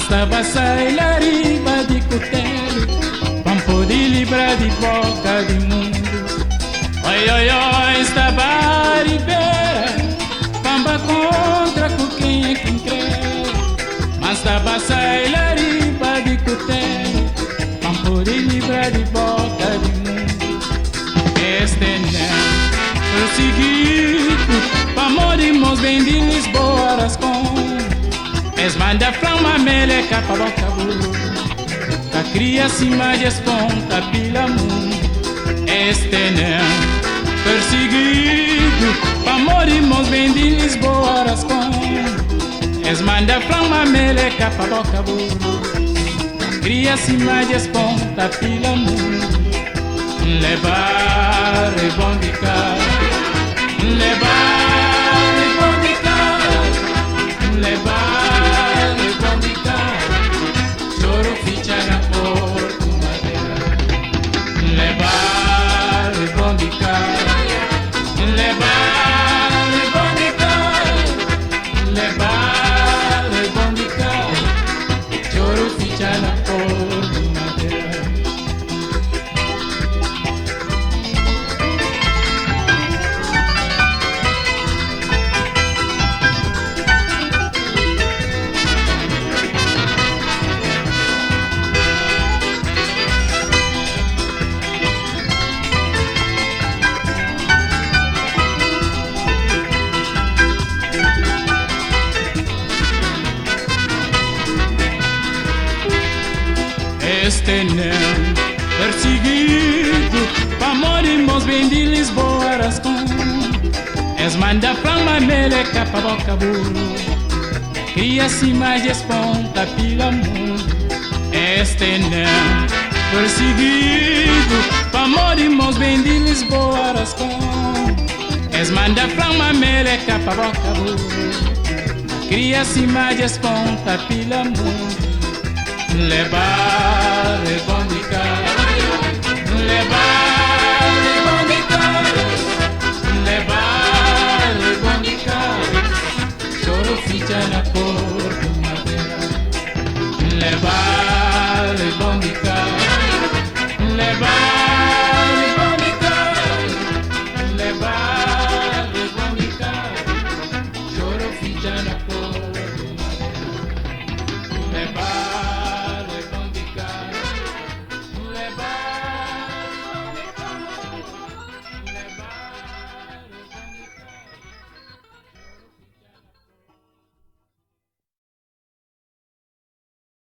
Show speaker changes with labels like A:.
A: stava sai la riva di Cutelli, campo di libra di bocca di mundo. Oi oi oi, stava a ribeira, pamba contra com quem é quem crê. Mas stava sai la riva di Cutelli, campo di libra di bocca di mundo. Este não perseguido, pa morimos bem de Lisboa Rascon. Es manda flama meleca pa boca burro, a cria cima de esponta pila mundo. Este não perseguido, pa morimos bem de Lisboa Rascon. Es manda flama meleca pa boca burro, a cria cima de esponta pila mundo. Levar e bondicar, levar e bondicar, levar e bondicar, choro ficha na porta madeira. Levar e bondicar, levar e bondicar, levar e bondicar, choro ficha na porta madeira. Este não perseguido, pa morimos bem de Lisboa Rascon. Es manda flama meleca pa boca burro, cria-se mais de esponta pila mundo. Este não perseguido, pa morimos bem de Lisboa Rascon. Es manda flama meleca pa boca burro, cria-se mais de esponta pila mundo. Levar e bondicar, levar e bondicar, levar e bondicar, choro ficha na porta madeira. Levar e bondicar.